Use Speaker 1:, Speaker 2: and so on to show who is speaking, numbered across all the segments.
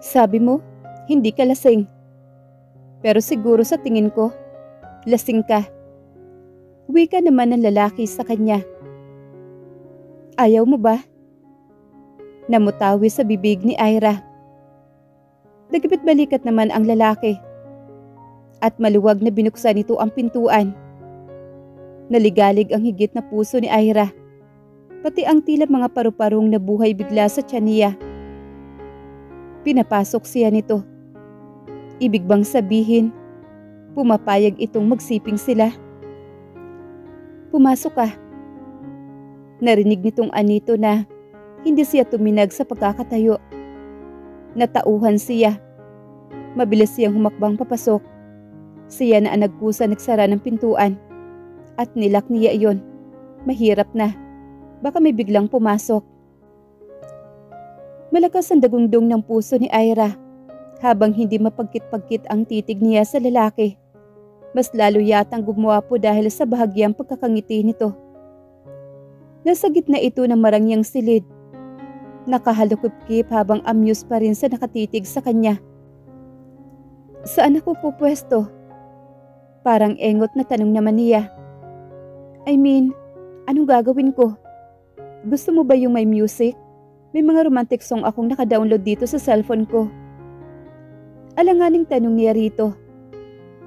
Speaker 1: Sabi mo, hindi ka lasing. Pero siguro sa tingin ko, lasing ka. Wika naman ng lalaki sa kanya. Ayaw mo ba? Namutawi sa bibig ni Ira. Nagipit balikat naman ang lalaki. At maluwag na binuksan nito ang pintuan. Naligalig ang higit na puso ni Ira. Pati ang tila mga paru-parong na buhay bigla sa tiyan niya. Pinapasok siya nito. Ibig bang sabihin, pumapayag itong magsiping sila? Pumasok ka. Narinig nitong anito na hindi siya tuminag sa pagkakatayo. Natauhan siya. Mabilis siyang humakbang papasok. Siya na ang nagkusa nagsara ng pintuan. At nilak niya iyon. Mahirap na. Baka may biglang pumasok. Malakas ang dagundong ng puso ni Ira. Habang hindi mapagkit-pagkit ang titig niya sa lalaki. Mas lalo yatang gumwapo dahil sa bahagyang pagkakangiti nito. Nasa gitna ito ng marangyang silid. Nakahalukip-kip habang amuse pa rin sa nakatitig sa kanya. Saan ako pupwesto? Parang engot na tanong naman niya. I mean, anong gagawin ko? Gusto mo ba yung may music? May mga romantic song akong naka-download dito sa cellphone ko. Alanganing tanong niya rito.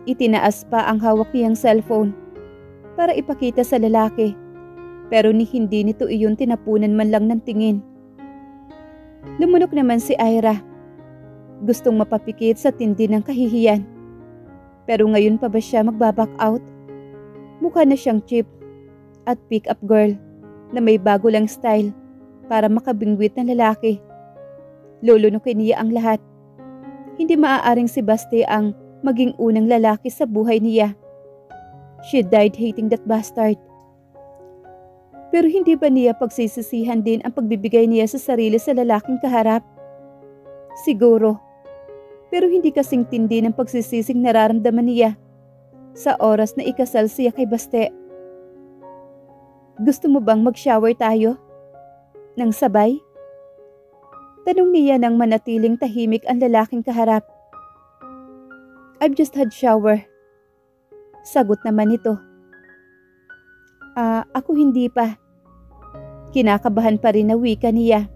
Speaker 1: Itinaas pa ang hawak niyang cellphone para ipakita sa lalaki. Pero hindi nito iyon tinapunan man lang ng tingin. Lumunok naman si Ira. Gustong mapapikit sa tindi ng kahihiyan. Pero ngayon pa ba siya magbaback out? Mukha na siyang cheap at pick-up girl na may bago lang style para makabingwit ng lalaki. Lulunukin niya ang lahat. Hindi maaaring si Basti ang maging unang lalaki sa buhay niya. She died hating that bastard. Pero hindi ba niya pagsisisihan din ang pagbibigay niya sa sarili sa lalaking kaharap? Siguro. Pero hindi kasing tindi ng pagsisising nararamdaman niya sa oras na ikasal siya kay Baste. Gusto mo bang mag-shower tayo? Nang sabay? Tanong niya nang manatiling tahimik ang lalaking kaharap. I've just had shower. Sagot naman nito. Ako hindi pa. Kinakabahan pa rin na wika niya.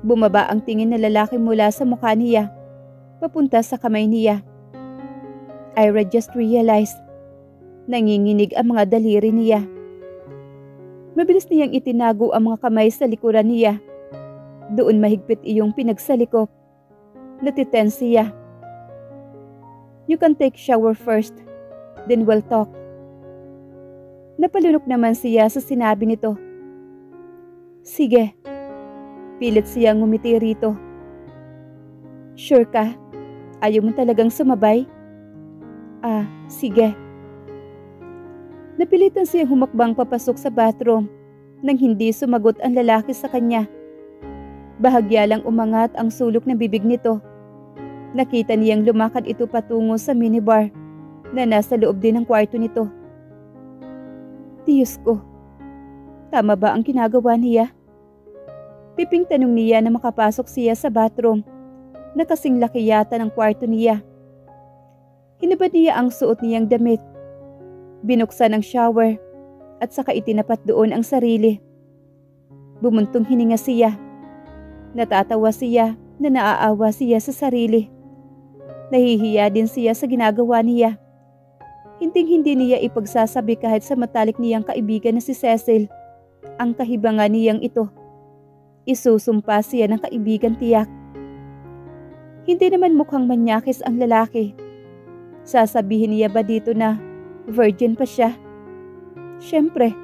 Speaker 1: Bumaba ang tingin ng lalaki mula sa mukha niya, papunta sa kamay niya. Ira just realized. Nanginginig ang mga daliri niya. Mabilis niyang itinago ang mga kamay sa likuran niya. Doon mahigpit iyong pinagsalikop. Natitense siya. You can take shower first, then we'll talk. Napalunok naman siya sa sinabi nito. Sige. Pilit siya ngumiti rito. Sure ka? Ayaw mo talagang sumabay? Sige. Napilitan siyang humakbang papasok sa bathroom nang hindi sumagot ang lalaki sa kanya. Bahagya lang umangat ang sulok ng bibig nito. Nakita niyang lumakad ito patungo sa minibar na nasa loob din ng kwarto nito. Diyos ko, tama ba ang ginagawa niya? Piping tanong niya na makapasok siya sa bathroom na kasing laki yata ng kwarto niya. Hinabad niya ang suot niyang damit. Binuksan ang shower at saka itinapat doon ang sarili. Bumuntong hininga siya. Natatawa siya na naaawa siya sa sarili. Nahihiya din siya sa ginagawa niya. Hindi niya ipagsasabi kahit sa matalik niyang kaibigan na si Cecil ang kahibangan niyang ito. Isusumpa siya ng kaibigan tiyak. Hindi naman mukhang manyakis ang lalaki. Sasabihin niya ba dito na virgin pa siya? Siyempre,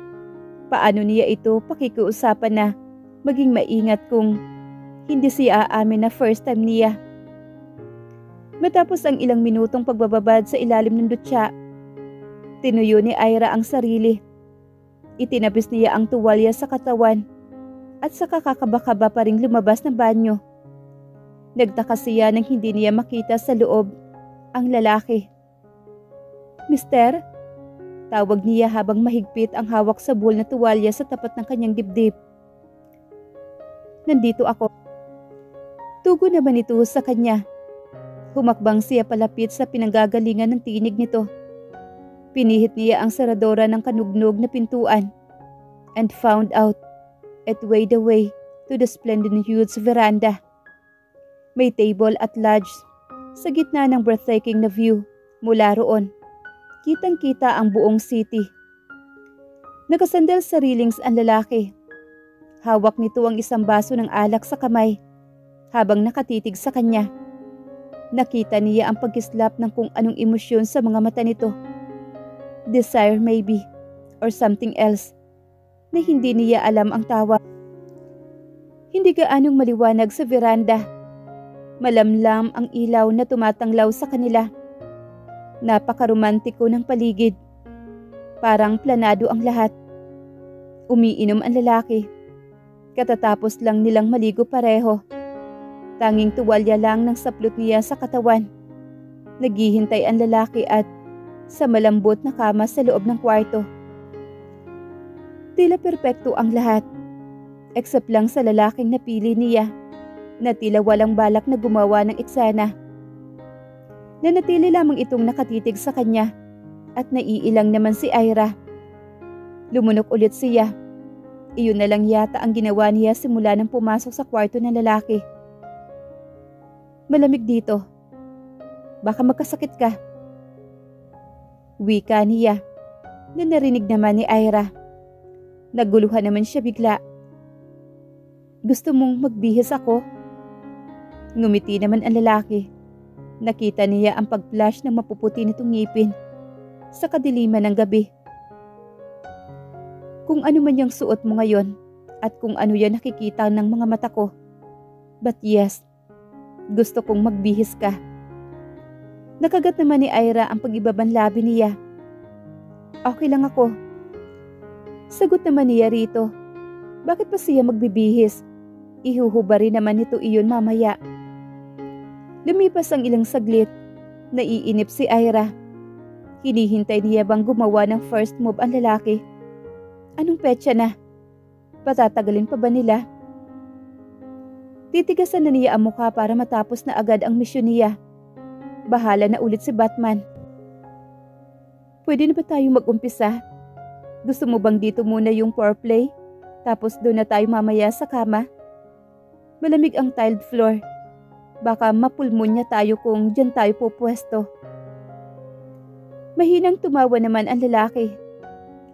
Speaker 1: paano niya ito pakikiusapan na maging maingat kung hindi siya aamin na first time niya? Matapos ang ilang minutong pagbababad sa ilalim ng dutya, tinuyo ni Ira ang sarili. Itinabis niya ang tuwalya sa katawan at saka kakaba-kaba pa ring lumabas ng banyo. Nagtaka siya nang hindi niya makita sa loob ang lalaki. Mister? Tawag niya habang mahigpit ang hawak sa buhol na tuwalya sa tapat ng kanyang dibdib. Nandito ako. Tugo naman ito sa kanya. Humakbang siya palapit sa pinanggagalingan ng tinig nito. Pinihit niya ang saradora ng kanugnog na pintuan and found out it way the way to the splendid huge veranda. May table at lodge sa gitna ng breathtaking na view mula roon. Kitang-kita ang buong city. Nakasandal sa railings ang lalaki. Hawak nito ang isang baso ng alak sa kamay habang nakatitig sa kanya. Nakita niya ang pagkislap ng kung anong emosyon sa mga mata nito. Desire maybe, or something else na hindi niya alam ang tawa. Hindi gaanong maliwanag sa veranda. Malamlam ang ilaw na tumatanglaw sa kanila. Napakaromantiko ng paligid. Parang planado ang lahat. Umiinom ang lalaki. Katatapos lang nilang maligo pareho. Tanging tuwalya lang ng saplot niya sa katawan. Naghihintay ang lalaki at sa malambot na kama sa loob ng kwarto. Tila perpekto ang lahat. Except lang sa lalaking napili niya na tila walang balak na gumawa ng eksena. Nanatili lamang itong nakatitig sa kanya at naiilang naman si Ira. Lumunok ulit siya. Iyon na lang yata ang ginawa niya simula nang pumasok sa kwarto ng lalaki. Malamig dito. Baka magkasakit ka. Wika niya na narinig naman ni Ira. Naguluhan naman siya bigla. Gusto mong magbihis ako? Ngumiti naman ang lalaki. Nakita niya ang pag-flash ng mapuputi nitong ngipin sa kadiliman ng gabi. Kung ano man yung suot mo ngayon at kung ano yan nakikita ng mga mata ko. But yes, gusto kong magbihis ka. Nakagat naman ni Ira ang pag-ibabang labi niya. Okay lang ako. Sagot naman niya rito. Bakit pa siya magbibihis? Ihuhubari naman nito iyon mamaya. Lumipas ang ilang saglit. Naiinip si Ira. Hinihintay niya bang gumawa ng first move ang lalaki? Anong petsa na? Patatagalin pa ba nila? Titigasan na niya ang mukha para matapos na agad ang misyon niya. Bahala na ulit si Batman. Pwede na ba tayong mag-umpisa? Gusto mo bang dito muna yung foreplay? Tapos doon na tayo mamaya sa kama? Malamig ang tiled floor. Baka mapulmonya tayo kung dyan tayo pupwesto. Mahinang tumawa naman ang lalaki.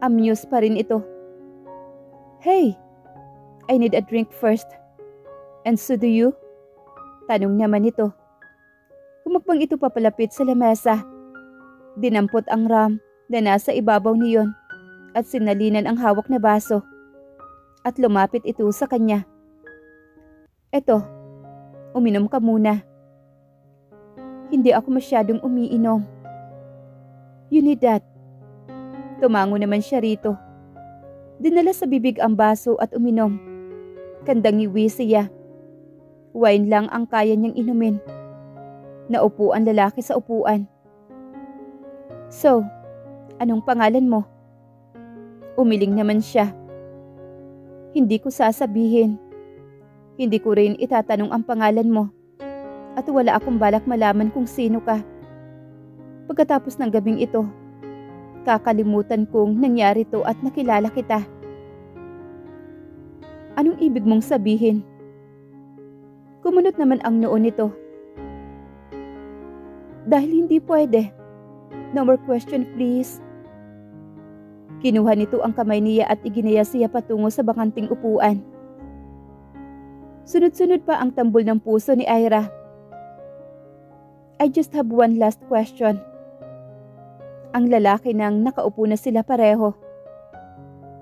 Speaker 1: Amused pa rin ito. Hey, I need a drink first. And so do you? Tanong naman ito. Humakbang ito papalapit sa lamesa. Dinampot ang ram na nasa ibabaw niyon at sinalinan ang hawak na baso. At lumapit ito sa kanya. Eto, uminom ka muna. Hindi ako masyadong umiinom. You need that. Tumango naman siya rito. Dinala sa bibig ang baso at uminom. Kandang ngiwi siya. Wine lang ang kaya niyang inumin. Naupo ang lalaki sa upuan. So, anong pangalan mo? Umiling naman siya. Hindi ko sasabihin. Hindi ko rin itatanong ang pangalan mo. At wala akong balak malaman kung sino ka. Pagkatapos ng gabing ito, kakalimutan kong nangyari to at nakilala kita. Anong ibig mong sabihin? Kumunot naman ang noo nito. Dahil hindi pwede. No more question please. Kinuha nito ang kamay niya at iginaya siya patungo sa bakanting upuan. Sunod-sunod pa ang tambol ng puso ni Ira. I just have one last question. Ang lalaki nang nakaupo na sila pareho.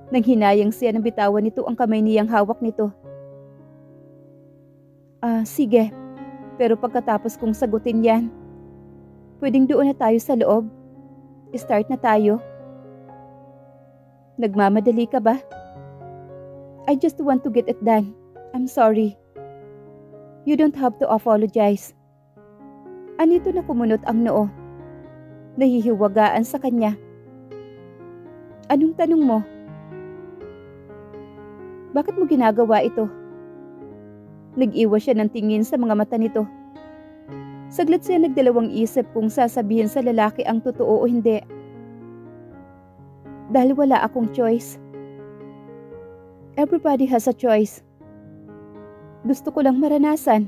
Speaker 1: Nang hinayang siya ng bitawan nito ang kamay niyang hawak nito. Sige. Pero pagkatapos kong sagutin yan, pwedeng doon na tayo sa loob. Start na tayo. Nagmamadali ka ba? I just want to get it done. I'm sorry. You don't have to apologize. Anito na kumunot ang noo. Nahihiwagaan sa kanya. Anong tanong mo? Bakit mo ginagawa ito? Nag-iwas siya ng tingin sa mga mata nito. Saglit siya nagdalawang isip kung sasabihin sa lalaki ang totoo o hindi. Dahil wala akong choice. Everybody has a choice. Gusto ko lang maranasan.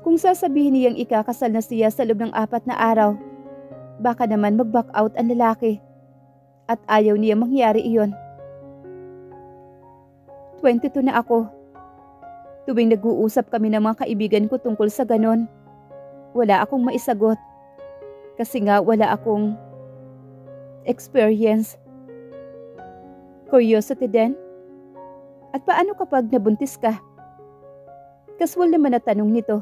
Speaker 1: Kung sasabihin niyang ikakasal na siya sa loob ng 4 na araw, baka naman mag-back out ang lalaki. At ayaw niya mangyari iyon. 22 na ako. Tuwing nag-uusap kami ng mga kaibigan ko tungkol sa ganon, wala akong maisagot. Kasi nga wala akong experience. Curiosity din? At paano kapag nabuntis ka? Casual naman na tanong nito.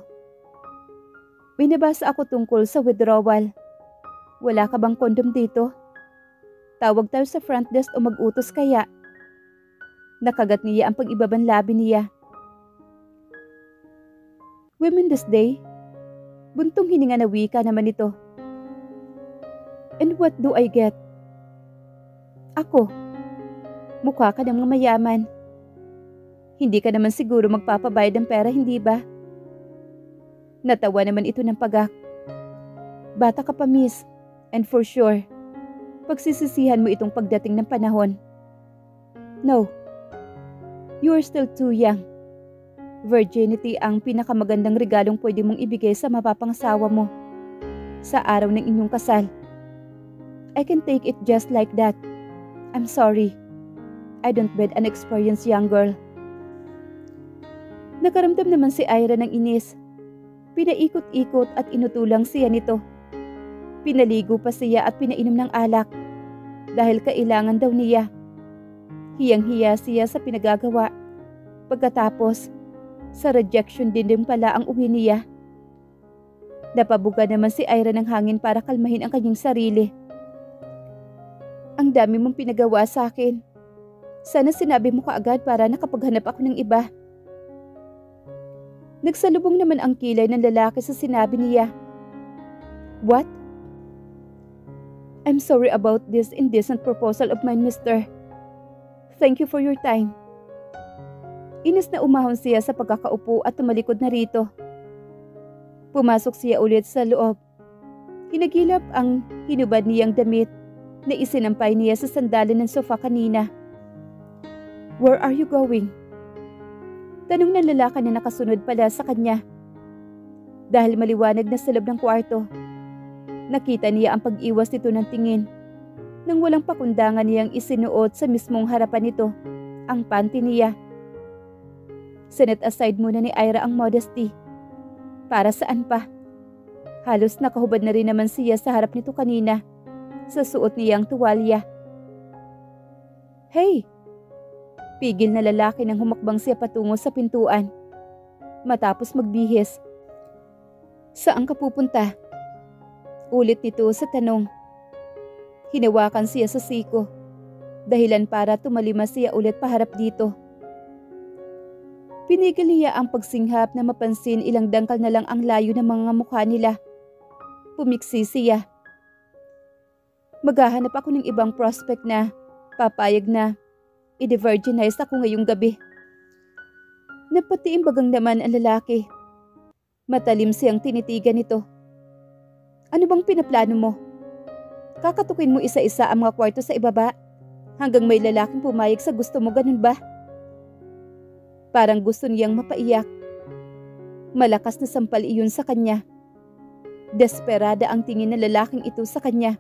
Speaker 1: May nabasa ako tungkol sa withdrawal. Wala ka bang kondom dito? Tawag tayo sa front desk o mag-utos kaya. Nakagat niya ang pag-ibabang labi niya. Women's Day? Buntong hininga na wika naman ito. And what do I get? Ako. Mukha ka ng mga mayaman. Hindi ka naman siguro magpapabayad ng pera, hindi ba? Natawa naman ito ng pagak. Bata ka pa, miss. And for sure, pagsisisihan mo itong pagdating ng panahon. No. You are still too young. Virginity ang pinakamagandang regalong pwede mong ibigay sa mapapangasawa mo. Sa araw ng inyong kasal. I can take it just like that. I'm sorry. I don't bed an experienced young girl. Nakaramdam naman si Ira ng inis. Pinaikot-ikot at inutulang siya nito. Pinaligo pa siya at pinainom ng alak. Dahil kailangan daw niya. Hiyang-hiya siya sa pinagagawa. Pagkatapos, sa rejection din pala ang uwi niya. Napabuga naman si Ira ng hangin para kalmahin ang kanyang sarili. Ang dami mong pinagawa sa akin. Sana sinabi mo kaagad para nakapaghanap ako ng iba. Nagsalubong naman ang kilay ng lalaki sa sinabi niya. What? I'm sorry about this indecent proposal of mine, mister. Thank you for your time. Inis na umahon siya sa pagkakaupo at tumalikod na rito. Pumasok siya ulit sa loob. Hinagilap ang hinubad niyang damit na isinampay niya sa sandali ng sofa kanina. Where are you going? Tanong ng lalaki na nakasunod pala sa kanya. Dahil maliwanag na sa loob ng kwarto, nakita niya ang pag-iwas nito ng tingin. Nang walang pakundangan niyang isinuot sa mismong harapan nito ang panty niya. Sinet aside muna ni Ira ang modesty. Para saan pa? Halos nakahubad na rin naman siya sa harap nito kanina sa suot niyang tuwalya. Hey! Pigil na lalaki nang humakbang siya patungo sa pintuan. Matapos magbihis. Saan ka pupunta? Ulit nito sa tanong. Hinawakan siya sa siko. Dahilan para tumalima siya ulit paharap dito. Pinigil niya ang pagsinghap na mapansin ilang dangkal na lang ang layo ng mga mukha nila. Pumiksi siya. Maghahanap ako ng ibang prospect na papayag na i-virginize ako ngayong gabi. Napatiimbagang naman ang lalaki. Matalim siyang tinitigan nito. Ano bang pinaplano mo? Kakatukin mo isa-isa ang mga kwarto sa ibaba hanggang may lalaking pumayag sa gusto mo, ganun ba? Parang gusto niyang mapaiyak. Malakas na sampal iyon sa kanya. Desperada ang tingin ng lalaking ito sa kanya.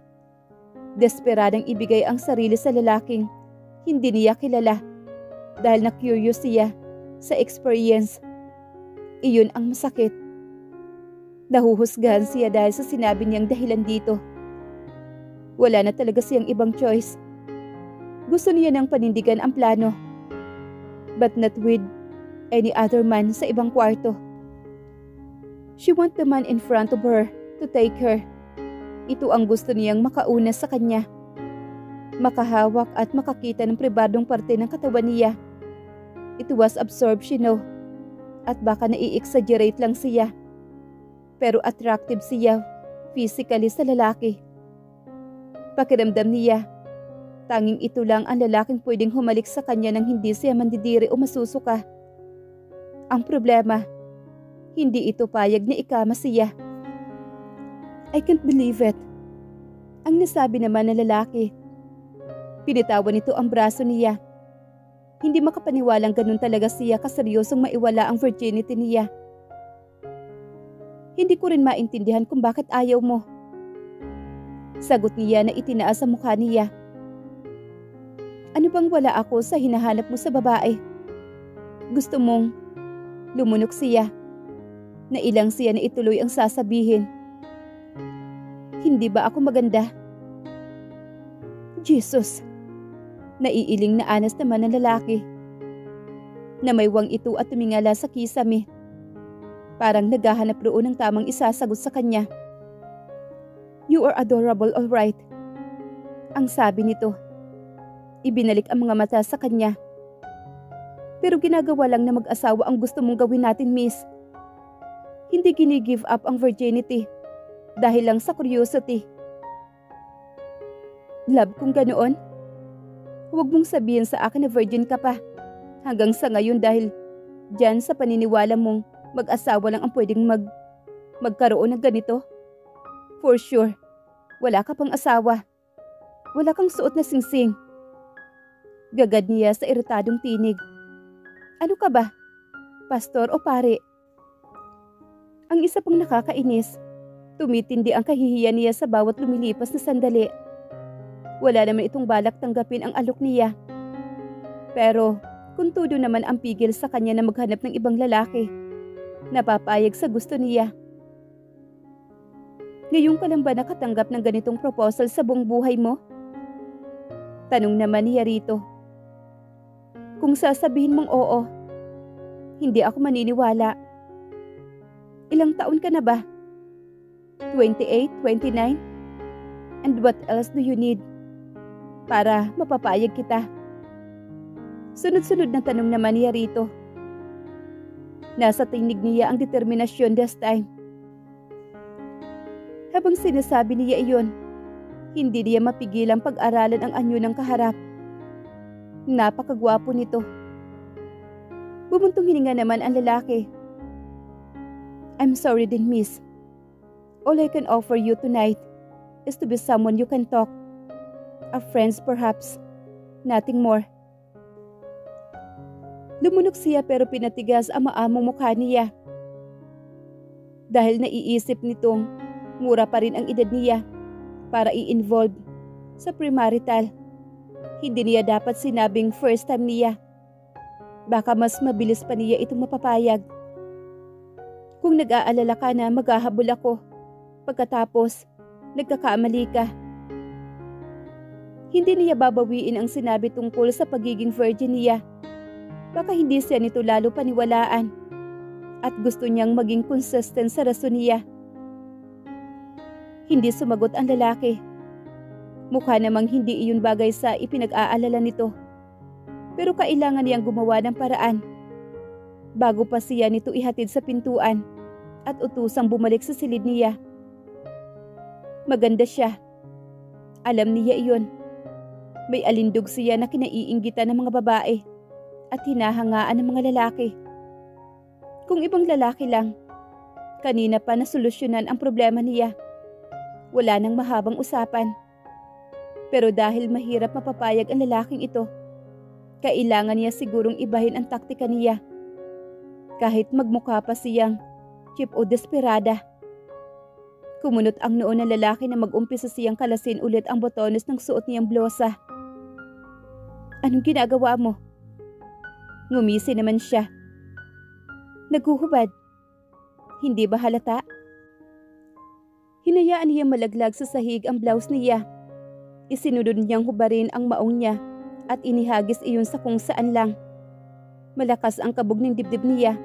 Speaker 1: Desperadang ibigay ang sarili sa lalaking hindi niya kilala dahil na-curious siya sa experience. Iyon ang masakit. Nahuhusgahan siya dahil sa sinabi niyang dahilan dito. Wala na talaga siyang ibang choice. Gusto niya nang panindigan ang plano. But not with any other man sa ibang kwarto. She want the man in front of her to take her. Ito ang gusto niyang makauna sa kanya. Makahawak at makakita ng pribadong parte ng katawan niya. It was absorbed, she know. At baka nai-exaggerate lang siya. Pero attractive siya physically sa lalaki. Pakiramdam niya, tanging ito lang ang lalaking pwedeng humalik sa kanya nang hindi siya mandidiri o masusuka. Ang problema, hindi ito payag na ikama siya. I can't believe it. Ang nasabi naman ng lalaki. Pinitawan nito ang braso niya. Hindi makapaniwalang ganun talaga siya kaseryosong maiwala ang virginity niya. Hindi ko rin maintindihan kung bakit ayaw mo. Sagot niya na itinaas sa mukha niya. Ano bang wala ako sa hinahanap mo sa babae? Gusto mong lumunok siya. Nailang siya na ituloy ang sasabihin. Hindi ba ako maganda? Jesus! Naiiling na anas naman ng lalaki. Namaywang ito at tumingala sa kisame. Parang naghahanap roon ng tamang isasagot sa kanya. You are adorable, all right. Ang sabi nito. Ibinalik ang mga mata sa kanya. Pero ginagawa lang na mag-asawa ang gusto mong gawin natin, miss. Hindi gini-give up ang virginity dahil lang sa curiosity. Love, kung ganoon, huwag mong sabihin sa akin na virgin ka pa hanggang sa ngayon dahil dyan sa paniniwala mong mag-asawa lang ang pwedeng magkaroon ng ganito. For sure, wala ka pang asawa. Wala kang suot na singsing. Gagad niya sa iritadong tinig. Ano ka ba? Pastor o pare? Ang isa pang nakakainis, tumitindi ang kahihiyan niya sa bawat lumilipas na sandali. Wala naman itong balak tanggapin ang alok niya. Pero kung todo naman ang pigil sa kanya na maghanap ng ibang lalaki, napapayag sa gusto niya. Ngayon ka lang ba nakatanggap ng ganitong proposal sa buong buhay mo? Tanong naman niya rito. Kung sasabihin mong oo, hindi ako maniniwala. Ilang taon ka na ba? 28, 29? And what else do you need para mapapayag kita? Sunod-sunod na tanong naman niya rito. Nasa tinig niya ang determinasyon this time. Habang sinasabi niya iyon, hindi niya mapigilang pag-aralan ang anyo ng kaharap. Napakagwapo nito. Bumuntong hininga naman ang lalaki. I'm sorry din, miss. All I can offer you tonight is to be someone you can talk. A friends perhaps. Nothing more. Lumunok siya pero pinatigas ang maamong mukha niya. Dahil naiisip nitong mura pa rin ang edad niya para i-involve sa premarital. Hindi niya dapat sinabing first time niya. Baka mas mabilis pa niya itong mapapayag. Kung nag-aalala ka na maghahabol ako, pagkatapos nagkakamali ka. Hindi niya babawiin ang sinabi tungkol sa pagiging virgin niya. Baka hindi siya nito lalo paniwalaan at gusto niyang maging consistent sa rason niya. Hindi sumagot ang lalaki. Mukha namang hindi iyon bagay sa ipinag-aalala nito. Pero kailangan niyang gumawa ng paraan. Bago pa siya nito ihatid sa pintuan at utusang bumalik sa silid niya. Maganda siya. Alam niya iyon. May alindog siya na kinaiinggitan ng mga babae at hinahangaan ng mga lalaki. Kung ibang lalaki lang, kanina pa nasolusyonan ang problema niya. Wala nang mahabang usapan. Pero dahil mahirap mapapayag ang lalaking ito, kailangan niya sigurong ibahin ang taktika niya. Kahit magmukha pa siyang cheap o desperada. Kumunot ang noo ng lalaki na mag-umpisa siyang kalasin ulit ang botones ng suot niyang blosa. Anong ginagawa mo? Ngumisi naman siya. Naghuhubad. Hindi ba halata? Hinayaan niya malaglag sa sahig ang blouse niya. Isinunod niyang hubarin ang maong niya at inihagis iyon sa kung saan lang. Malakas ang kabog ng dibdib niya,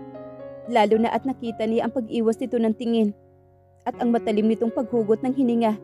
Speaker 1: lalo na at nakita niya ang pag-iwas nito ng tingin at ang matalim nitong paghugot ng hininga.